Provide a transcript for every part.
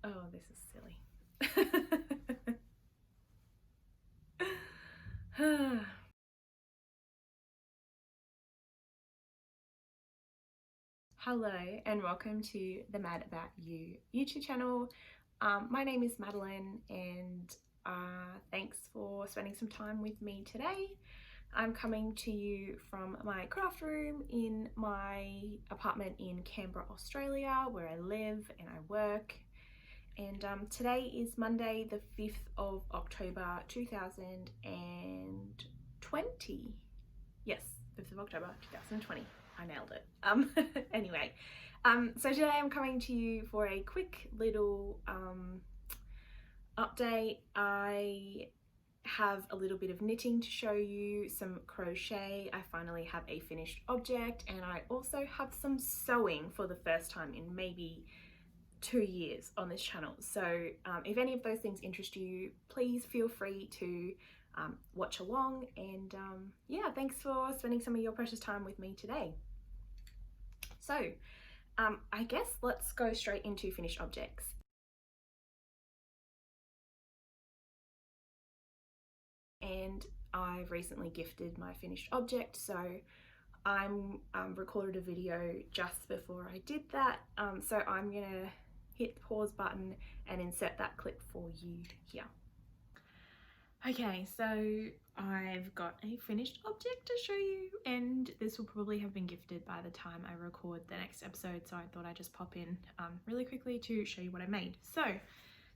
Oh, this is silly. Hello and welcome to the Mad About You YouTube channel. My name is Madeleine and thanks for spending some time with me today. I'm coming to you from my craft room in my apartment in Canberra, Australia, where I live and I work. And today is Monday the 5th of October 2020. Yes, 5th of October 2020. I nailed it. Anyway, so today I'm coming to you for a quick little update. I have a little bit of knitting to show you, some crochet. I finally have a finished object, and I also have some sewing for the first time in maybe 2 years on this channel. So if any of those things interest you, please feel free to watch along, and yeah, thanks for spending some of your precious time with me today. So I guess let's go straight into finished objects. And I've recently gifted my finished object, so I'm recorded a video just before I did that, so I'm gonna hit the pause button and insert that clip for you here. Okay, so I've got a finished object to show you, and this will probably have been gifted by the time I record the next episode, so I thought I'd just pop in really quickly to show you what I made. So,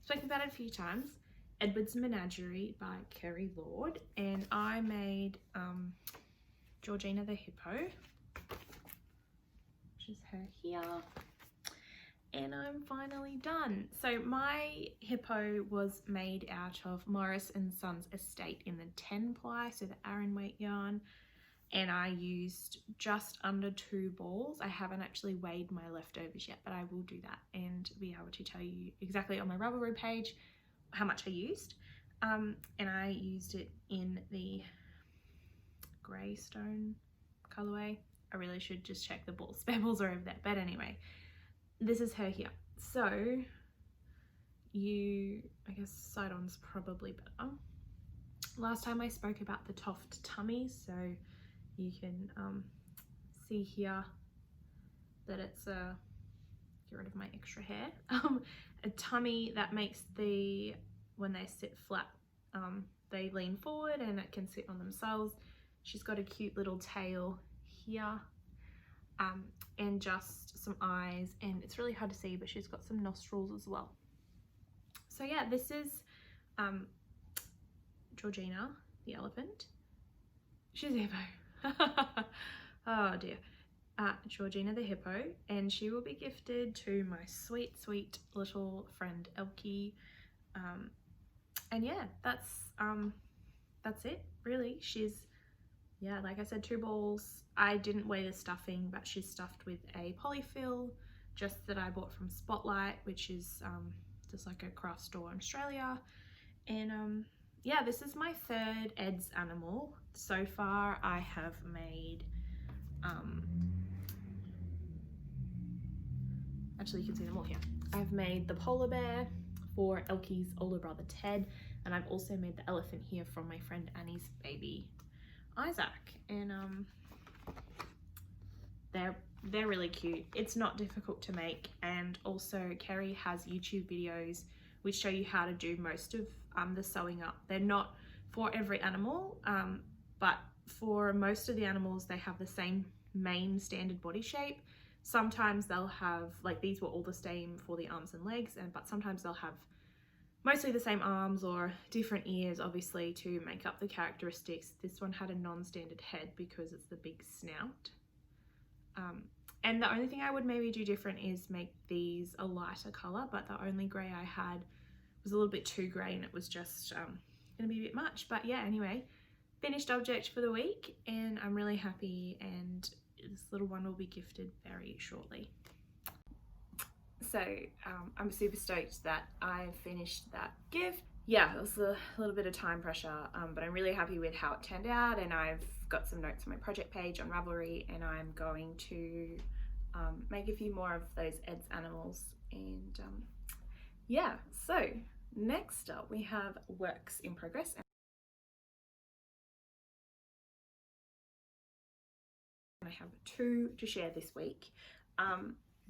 spoken about it a few times, Edward's Menagerie by Kerry Lord, and I made Georgina the Hippo, which is her here. And I'm finally done. So my hippo was made out of Morris & Sons Estate in the 10 ply, so the Arran weight yarn, and I used just under 2 balls. I haven't actually weighed my leftovers yet, but I will do that and be able to tell you exactly on my Ravelry page how much I used. And I used it in the Greystone Colourway. I really should just check the balls. Spare balls are over there, but anyway. This is her here. So I guess side on's probably better. Last time I spoke about the Toft tummy, so you can see here that it's get rid of my extra hair, a tummy that makes when they sit flat, they lean forward and it can sit on themselves. She's got a cute little tail here. And just some eyes, and it's really hard to see, but she's got some nostrils as well. So yeah, this is Georgina the elephant. She's a hippo. Oh dear. Georgina the hippo, and she will be gifted to my sweet little friend Elkie. And yeah, that's it really. She's, yeah, like I said, 2 balls. I didn't weigh the stuffing, but she's stuffed with a polyfill just that I bought from Spotlight, which is just like a craft store in Australia. And yeah, this is my 3rd Ed's animal. So far I have made actually you can see them all here. I've made the polar bear for Elkie's older brother Ted, and I've also made the elephant here from my friend Annie's baby Isaac, and they're really cute. It's not difficult to make, and also Kerry has YouTube videos which show you how to do most of the sewing up. They're not for every animal, but for most of the animals they have the same main standard body shape. Sometimes they'll have, like these were all the same for the arms and legs, but sometimes they'll have mostly the same arms or different ears, obviously, to make up the characteristics. This one had a non-standard head because it's the big snout. And the only thing I would maybe do different is make these a lighter colour, but the only grey I had was a little bit too grey, and it was just going to be a bit much. But yeah, anyway, finished object for the week, and I'm really happy, and this little one will be gifted very shortly. So I'm super stoked that I finished that gift. Yeah, it was a little bit of time pressure, but I'm really happy with how it turned out, and I've got some notes on my project page on Ravelry, and I'm going to make a few more of those Ed's animals, and yeah, so next up we have works in progress. I have 2 to share this week.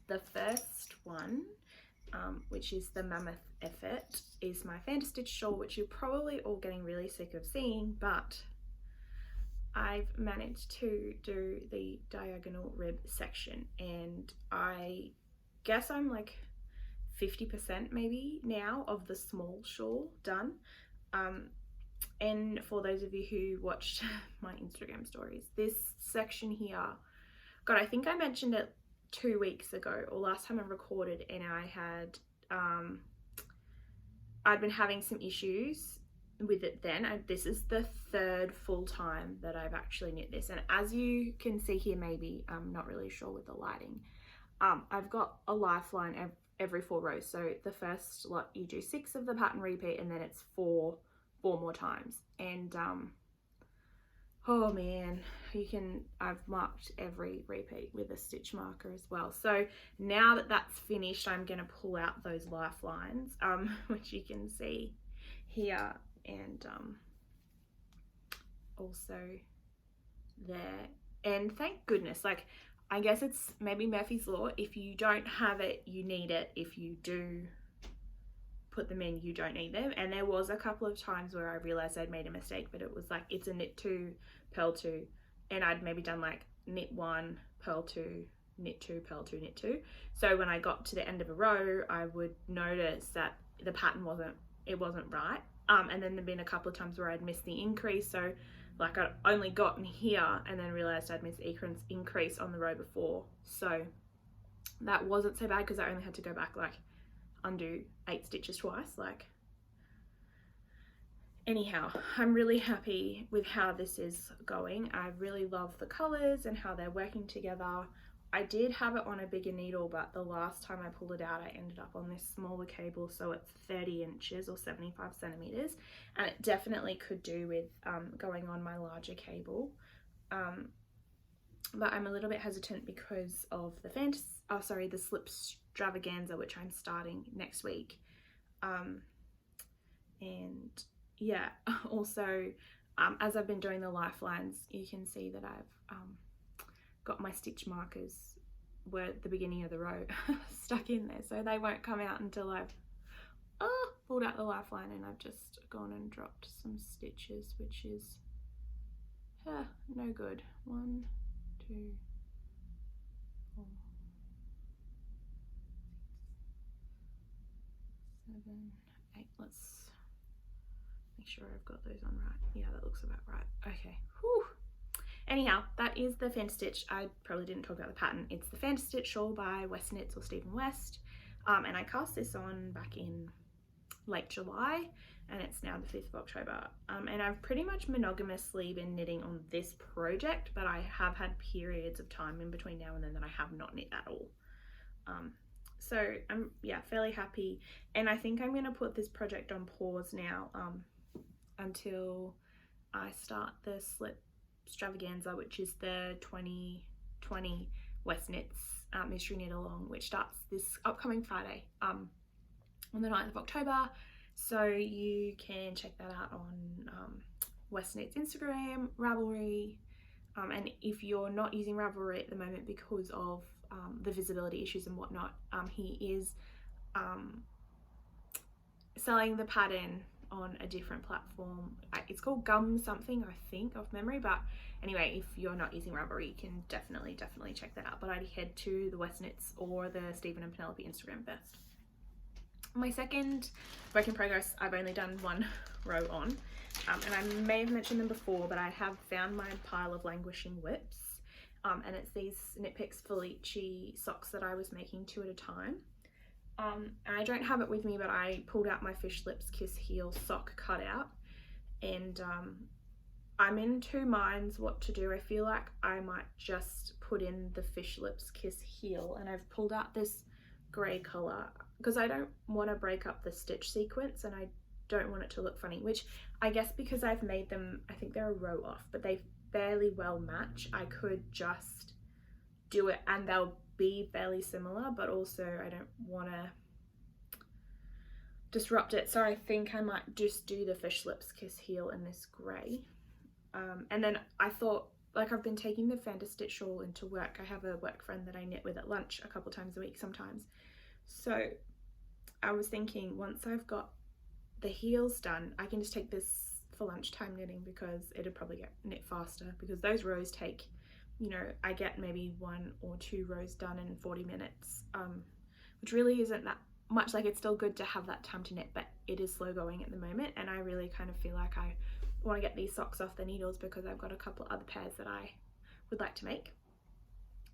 The first one, which is the Mammoth Effort, is my Fantastic shawl, which you're probably all getting really sick of seeing, but I've managed to do the diagonal rib section, and I guess I'm like 50% maybe now of the small shawl done. And for those of you who watched my Instagram stories, this section here, God, I think I mentioned it 2 weeks ago or last time I recorded, and I had I'd been having some issues with it then. This is the 3rd full time that I've actually knit this, and as you can see here, maybe I'm not really sure with the lighting, I've got a lifeline every 4 rows. So the first lot you do 6 of the pattern repeat, and then it's 4 more times. And oh man, I've marked every repeat with a stitch marker as well. So now that that's finished, I'm going to pull out those lifelines, which you can see here, and also there. And thank goodness, like, I guess it's maybe Murphy's Law. If you don't have it, you need it. If you do put them in, you don't need them. And there was a couple of times where I realized I'd made a mistake, but it was like, it's a knit 2, purl 2, and I'd maybe done like knit 1, purl 2, knit 2, purl 2, knit 2. So when I got to the end of a row, I would notice that the pattern wasn't right. And then there'd been a couple of times where I'd missed the increase. So like, I'd only gotten here and then realized I'd missed the increase on the row before. So that wasn't so bad, because I only had to go back, like, undo 8 stitches twice. Like, anyhow, I'm really happy with how this is going. I really love the colors and how they're working together. I did have it on a bigger needle, but the last time I pulled it out, I ended up on this smaller cable, so it's 30 inches or 75 centimeters, and it definitely could do with going on my larger cable. But I'm a little bit hesitant because of the slip extravaganza, which I'm starting next week. And yeah, also, as I've been doing the lifelines, you can see that I've got my stitch markers were at the beginning of the row stuck in there, so they won't come out until I've pulled out the lifeline, and I've just gone and dropped some stitches, which is no good. 1, 2, 4, 7, 8. Let's make sure I've got those on right. Yeah, that looks about right. Okay. Whew. Anyhow, that is the Fantastitch. I probably didn't talk about the pattern. It's the Fantastitch shawl by West Knits or Stephen West. And I cast this on back in late July, and it's now the 5th of October. And I've pretty much monogamously been knitting on this project, but I have had periods of time in between now and then that I have not knit at all. So I'm fairly happy, and I think I'm going to put this project on pause now until I start the slip extravaganza, which is the 2020 West Knits mystery knit along, which starts this upcoming Friday on the 9th of October. So you can check that out on West Knits Instagram, Ravelry, and if you're not using Ravelry at the moment because of the visibility issues and whatnot, he is selling the pattern on a different platform. It's called Gum something, I think, off memory, but anyway, if you're not using Ravelry, you can definitely check that out. But I'd head to the West Knits or the Stephen and Penelope Instagram first. My second work in progress, I've only done 1 row on, and I may have mentioned them before, but I have found my pile of languishing whips, and it's these Knitpicks Felici socks that I was making 2 at a time. And I don't have it with me, but I pulled out my Fish Lips Kiss Heel sock cutout, and I'm in 2 minds what to do. I feel like I might just put in the Fish Lips Kiss Heel, and I've pulled out this grey colour because I don't want to break up the stitch sequence, and I don't want it to look funny, which I guess because I've made them, I think they're a row off, but they fairly well match. I could just do it and they'll be fairly similar, but also I don't want to disrupt it. So I think I might just do the fish lips kiss heel in this grey. And then I thought, like, I've been taking the Fender Stitch shawl into work. I have a work friend that I knit with at lunch a couple times a week sometimes. So I was thinking, once I've got the heels done, I can just take this for lunchtime knitting, because it'll probably get knit faster, because those rows take, you know, I get maybe 1 or 2 rows done in 40 minutes, which really isn't that much. Like, it's still good to have that time to knit, but it is slow going at the moment, and I really kind of feel like I want to get these socks off the needles, because I've got a couple other pairs that I would like to make.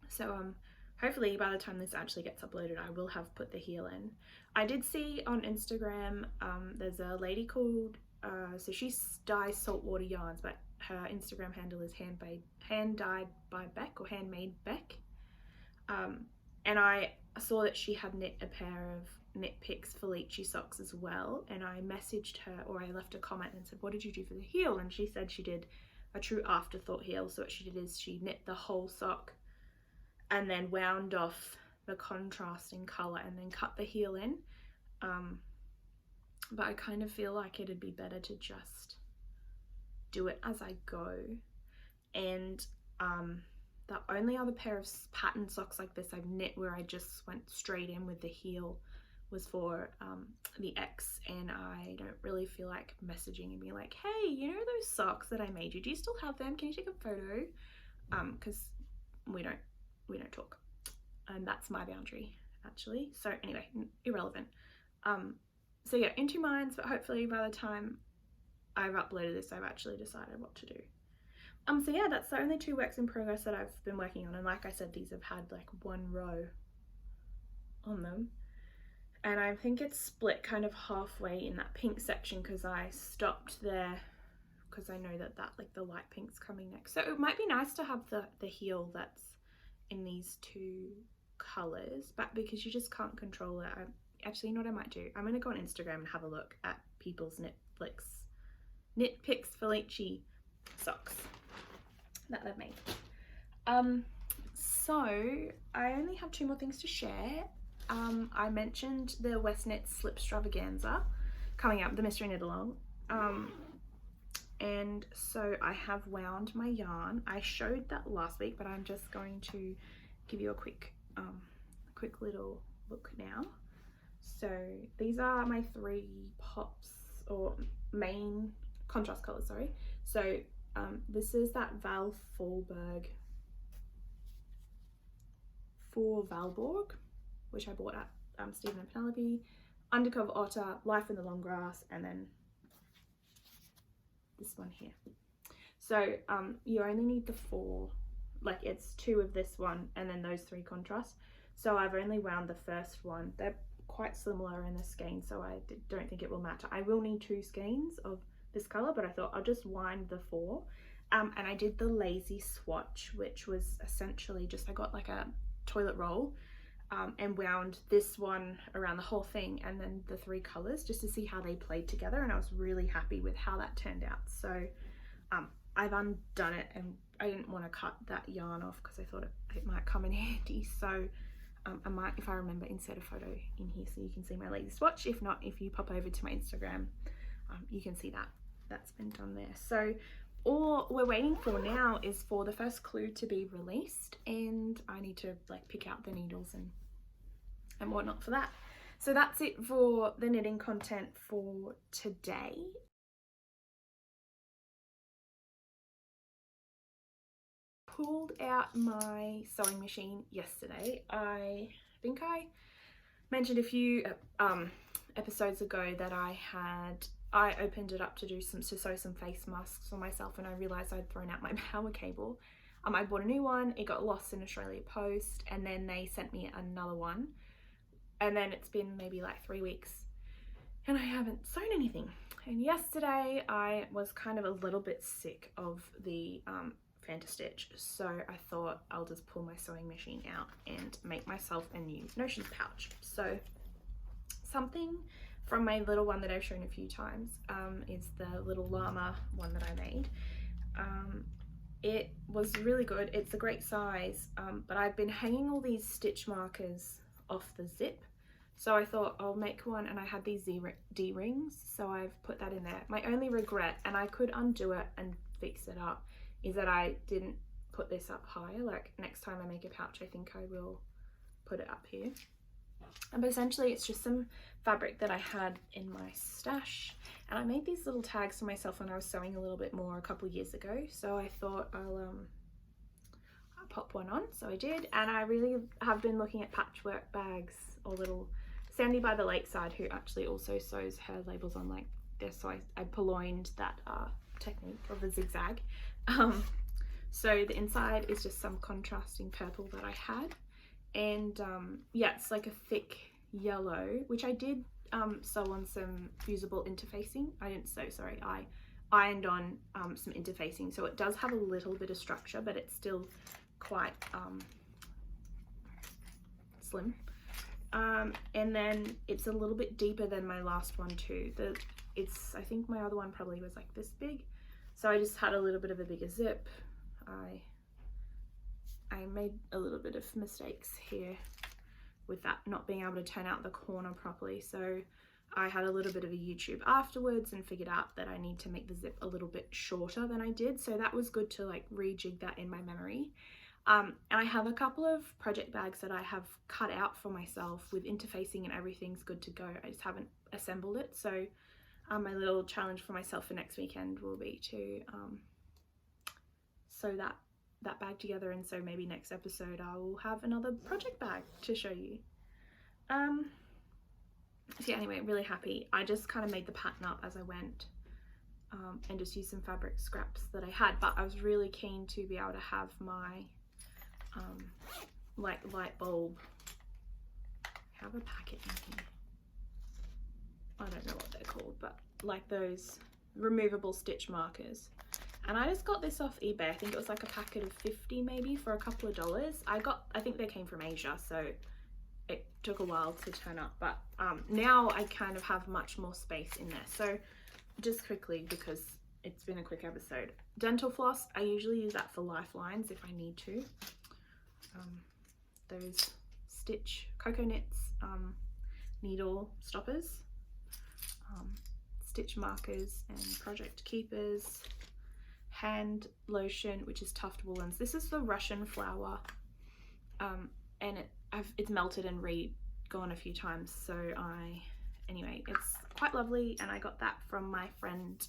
So hopefully by the time this actually gets uploaded, I will have put the heel in. I did see on Instagram, there's a lady called, so she dyes saltwater yarns, but her Instagram handle is hand dyed by Beck, or handmade Beck. And I saw that she had knit a pair of Knitpicks Felici socks as well, and I messaged her, or I left a comment and said, what did you do for the heel? And she said she did a true afterthought heel. So what she did is she knit the whole sock and then wound off the contrasting colour and then cut the heel in. But I kind of feel like it'd be better to just do it as I go. And the only other pair of pattern socks like this I've knit where I just went straight in with the heel was for the ex, and I don't really feel like messaging and being like, hey, you know those socks that I made you, do you still have them, can you take a photo? Because we don't talk, and that's my boundary actually. So anyway, irrelevant. So yeah, in 2 minds, but hopefully by the time I've uploaded this, I've actually decided what to do. So yeah, that's the only 2 works in progress that I've been working on, and like I said, these have had like 1 row on them, and I think it's split kind of halfway in that pink section, because I stopped there because I know that like the light pink's coming next. So it might be nice to have the heel that's in these 2 colors, but because you just can't control it, actually, you know what I might do? I'm gonna go on Instagram and have a look at people's Knitpicks Felici socks that they've made. So I only have 2 more things to share. I mentioned the West Knit Slip Stravaganza coming up, the Mystery Knit Along. And so I have wound my yarn. I showed that last week, but I'm just going to give you a quick little look now. So these are my 3 pops, or main contrast colors, sorry. So this is that Val Fallberg for Valborg, which I bought at Stephen and Penelope, Undercover Otter, Life in the Long Grass, and then this one here. So you only need the 4, like it's 2 of this one and then those 3 contrasts. So I've only wound the first one. They're quite similar in the skein, so I don't think it will matter. I will need 2 skeins of this color, but I thought I'll just wind the 4. And I did the lazy swatch, which was essentially just, I got like a toilet roll and wound this one around the whole thing, and then the 3 colors, just to see how they played together, and I was really happy with how that turned out. So I've undone it, and I didn't want to cut that yarn off because I thought it might come in handy. So I might, if I remember, insert a photo in here so you can see my lazy swatch. If not, if you pop over to my Instagram, you can see that that's been done there. So all we're waiting for now is for the first clue to be released, and I need to like pick out the needles and whatnot for that. So that's it for the knitting content for today. Pulled out my sewing machine yesterday. I think I mentioned a few episodes ago that I opened it up to sew some face masks for myself, and I realized I'd thrown out my power cable. I bought a new one, it got lost in Australia Post, and then they sent me another one, and then it's been maybe like 3 weeks and I haven't sewn anything. And yesterday I was kind of a little bit sick of the Fanta Stitch, so I thought I'll just pull my sewing machine out and make myself a new Notions pouch. So something from my little one that I've shown a few times is the little llama one that I made. It was really good, it's a great size, but I've been hanging all these stitch markers off the zip, So I thought I'll make one, and I had these D rings, so I've put that in there. My only regret, and I could undo it and fix it up, is that I didn't put this up higher. Like next time I make a pouch, I think I will put it up here. But essentially it's just some fabric that I had in my stash, and I made these little tags for myself when I was sewing a little bit more a couple of years ago, so I thought I'll pop one on. So I did, and I really have been looking at patchwork bags, or little Sandy by the Lakeside, who actually also sews her labels on like this, so I purloined that technique of a zigzag. So the inside is just some contrasting purple that I had, and yeah, it's like a thick yellow, which I did sew on some fusible interfacing. I didn't sew, sorry, I ironed on some interfacing, so it does have a little bit of structure, but it's still quite slim. And then it's a little bit deeper than my last one too. I think my other one probably was like this big, so I just had a little bit of a bigger zip. I made a little bit of mistakes here with that not being able to turn out the corner properly, so I had a little bit of a YouTube afterwards and figured out that I need to make the zip a little bit shorter than I did, so that was good to like rejig that in my memory. And I have a couple of project bags that I have cut out for myself with interfacing, and everything's good to go. I just haven't assembled it, so my little challenge for myself for next weekend will be to sew that bag together, and so maybe next episode I will have another project bag to show you. So yeah, anyway, really happy. I just kind of made the pattern up as I went, and just used some fabric scraps that I had, but I was really keen to be able to have my like light bulb. I have a packet in here, I don't know what they're called, but like those removable stitch markers. And I just got this off eBay. I think it was like a packet of 50 maybe for a couple of dollars. I think they came from Asia, so it took a while to turn up, but now I kind of have much more space in there. So just quickly, because it's been a quick episode, dental floss, I usually use that for lifelines if I need to. Those stitch cocoa knits, needle stoppers, stitch markers and project keepers, hand lotion, which is tuft woolens. This is the Russian flower, and it's melted and re-gone a few times, so anyway, it's quite lovely, and I got that from my friend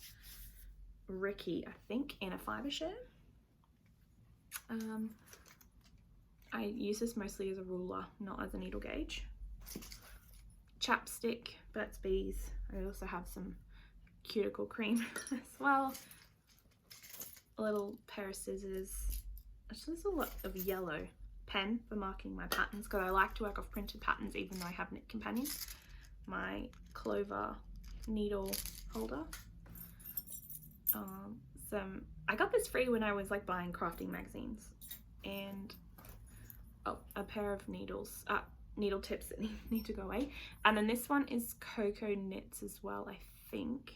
Ricky, I think, in a fibre share. I use this mostly as a ruler, not as a needle gauge. Chapstick, Burt's Bees. I also have some cuticle cream as well. A little pair of scissors. Actually, there's a lot of yellow. Pen for marking my patterns, because I like to work off printed patterns even though I have Knit Companions. My Clover needle holder. I got this free when I was like buying crafting magazines, and a pair of needles, needle tips that need to go away. And then this one is Cocoa Knits as well, I think,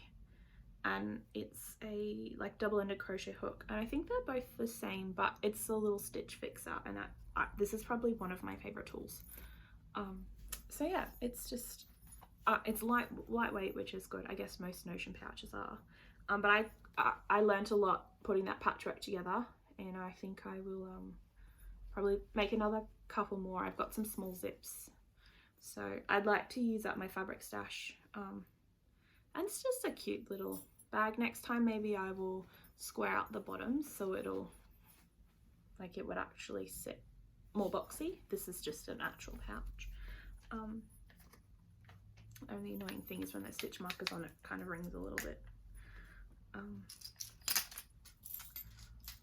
and it's a like double-ended crochet hook, and I think they're both the same, but it's a little stitch fixer, and this is probably one of my favorite tools. So yeah, it's just it's lightweight, which is good. I guess most Notion pouches are, but I learned a lot putting that patchwork together, and I think I will probably make another couple more. I've got some small zips, so I'd like to use up my fabric stash, and it's just a cute little bag. Next time maybe I will square out the bottoms so it'll like it would actually sit more boxy. This is just an actual pouch. Only annoying thing is when there's stitch markers on it, kind of rings a little bit.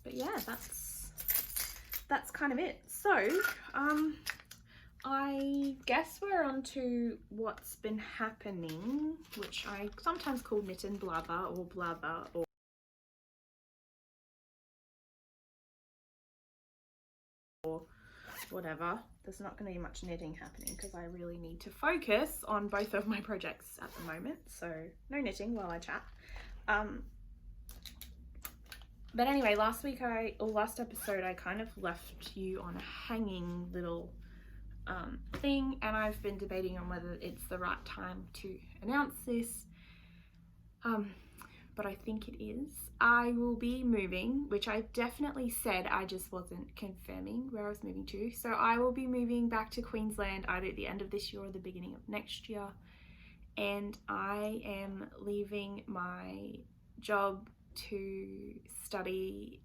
But yeah, that's kind of it. So I guess we're on to what's been happening, which I sometimes call knit and blather, or blather, or whatever. There's not going to be much knitting happening because I really need to focus on both of my projects at the moment, so no knitting while I chat. But anyway, last episode I kind of left you on a hanging little thing, and I've been debating on whether it's the right time to announce this, but I think it is. I will be moving, which I definitely said, I just wasn't confirming where I was moving to. So I will be moving back to Queensland either at the end of this year or the beginning of next year, and I am leaving my job to study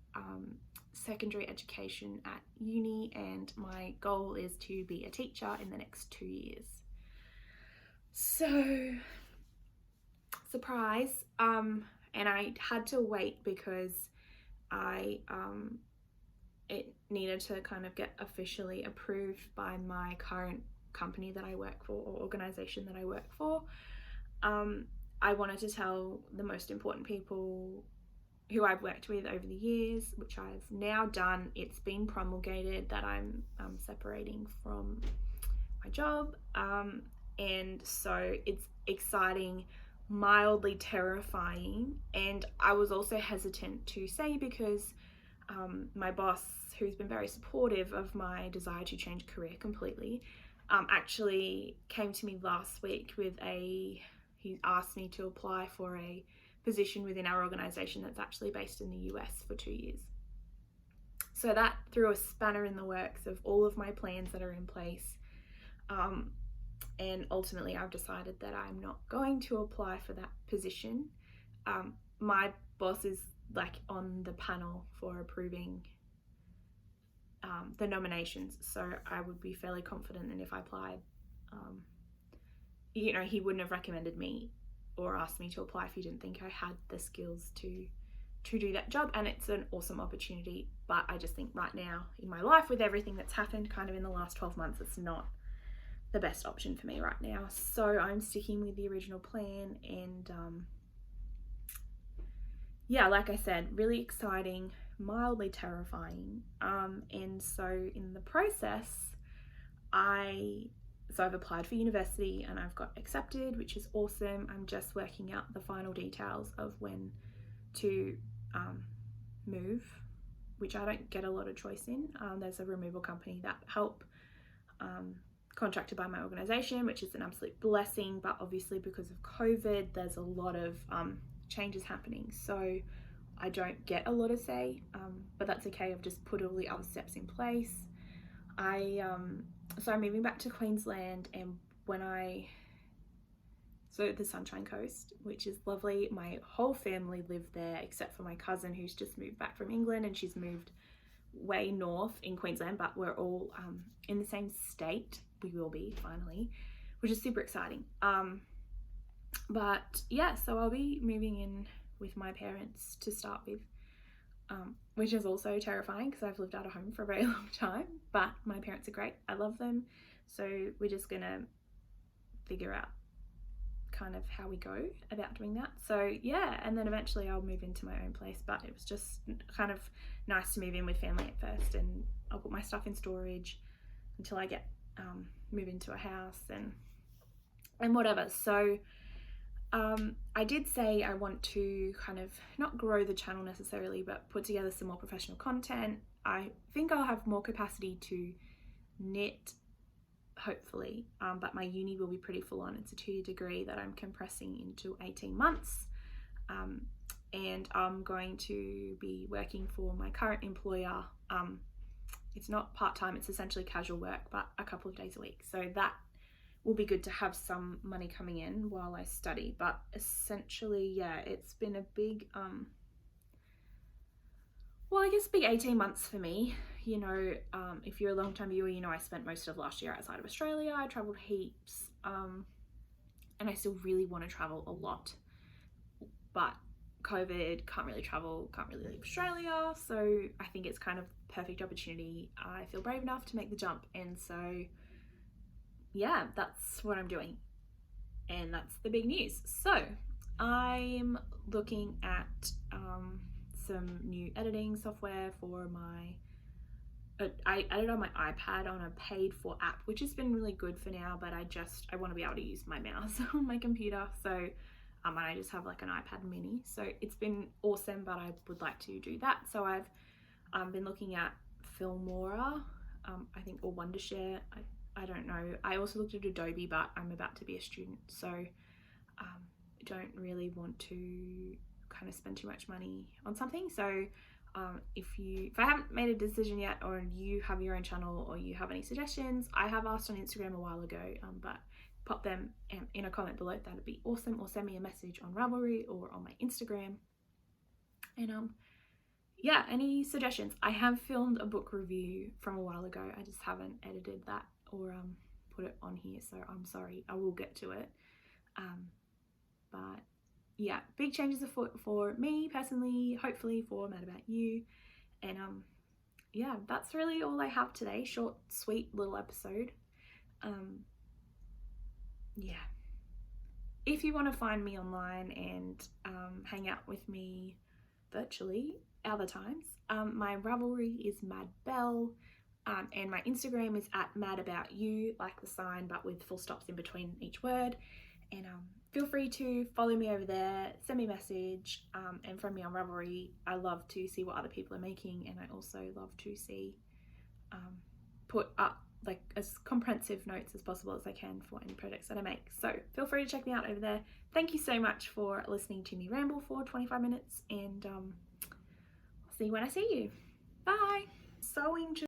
secondary education at uni, and my goal is to be a teacher in the next 2 years. So, surprise, and I had to wait because it needed to kind of get officially approved by my current company that I work for, or organization that I work for. I wanted to tell the most important people who I've worked with over the years, which I've now done. It's been promulgated that I'm separating from my job, and so it's exciting, mildly terrifying, and I was also hesitant to say because my boss, who's been very supportive of my desire to change career completely, actually came to me last week with he asked me to apply for a position within our organization that's actually based in the US for 2 years. So that threw a spanner in the works of all of my plans that are in place. And ultimately I've decided that I'm not going to apply for that position. My boss is like on the panel for approving the nominations, so I would be fairly confident that if I applied, you know, he wouldn't have recommended me or asked me to apply if he didn't think I had the skills to do that job. And it's an awesome opportunity, but I just think right now in my life, with everything that's happened kind of in the last 12 months, it's not the best option for me right now. So I'm sticking with the original plan, and yeah, like I said, really exciting, mildly terrifying, and so in the process I've applied for university and I've got accepted, which is awesome. I'm just working out the final details of when to move, which I don't get a lot of choice in. There's a removal company that help, contracted by my organization, which is an absolute blessing, but obviously because of COVID there's a lot of changes happening, so I don't get a lot of say, but that's okay. I've just put all the other steps in place. So I'm moving back to Queensland, and so the Sunshine Coast, which is lovely. My whole family live there except for my cousin, who's just moved back from England, and she's moved way north in Queensland, but we're all in the same state. We will be finally, which is super exciting. But yeah, so I'll be moving in with my parents to start with, which is also terrifying because I've lived out of home for a very long time, but my parents are great. I love them. So we're just gonna figure out kind of how we go about doing that. So yeah, and then eventually I'll move into my own place, but it was just kind of nice to move in with family at first, and I'll put my stuff in storage until I get move into a house and whatever. So I did say I want to kind of not grow the channel necessarily, but put together some more professional content. I think I'll have more capacity to knit, hopefully, but my uni will be pretty full on. It's a 2-year degree that I'm compressing into 18 months, and I'm going to be working for my current employer. It's not part-time, it's essentially casual work, but a couple of days a week, so that will be good to have some money coming in while I study. But essentially, yeah, it's been a big well, I guess big 18 months for me. You know, if you're a long-time viewer, you know I spent most of last year outside of Australia. I traveled heaps, and I still really want to travel a lot, but COVID, can't really travel, can't really leave Australia, so I think it's kind of perfect opportunity. I feel brave enough to make the jump, and so yeah, that's what I'm doing, and that's the big news. So I'm looking at some new editing software for my I edit on my iPad on a paid for app, which has been really good for now, but I want to be able to use my mouse on my computer, so and I just have like an iPad mini, so it's been awesome, but I would like to do that. So I've been looking at Filmora, I think, or Wondershare. I don't know. I also looked at Adobe, but I'm about to be a student, so don't really want to kind of spend too much money on something. So if I haven't made a decision yet, or you have your own channel, or you have any suggestions, I have asked on Instagram a while ago, but pop them in a comment below. That'd be awesome. Or send me a message on Ravelry or on my Instagram. And yeah, any suggestions? I have filmed a book review from a while ago. I just haven't edited that or put it on here, so I'm sorry. I will get to it. But yeah, big changes afoot for me personally, hopefully for Mad About You. And yeah, that's really all I have today. Short, sweet little episode. Yeah. If you want to find me online and hang out with me virtually other times, my Ravelry is Madbell, and my Instagram is at madaboutyou, like the sign but with full stops in between each word. And feel free to follow me over there, send me a message, and friend me on Ravelry. I love to see what other people are making, and I also love to see put up like as comprehensive notes as possible as I can for any projects that I make. So feel free to check me out over there. Thank you so much for listening to me ramble for 25 minutes, and I'll see you when I see you. Bye. Sewing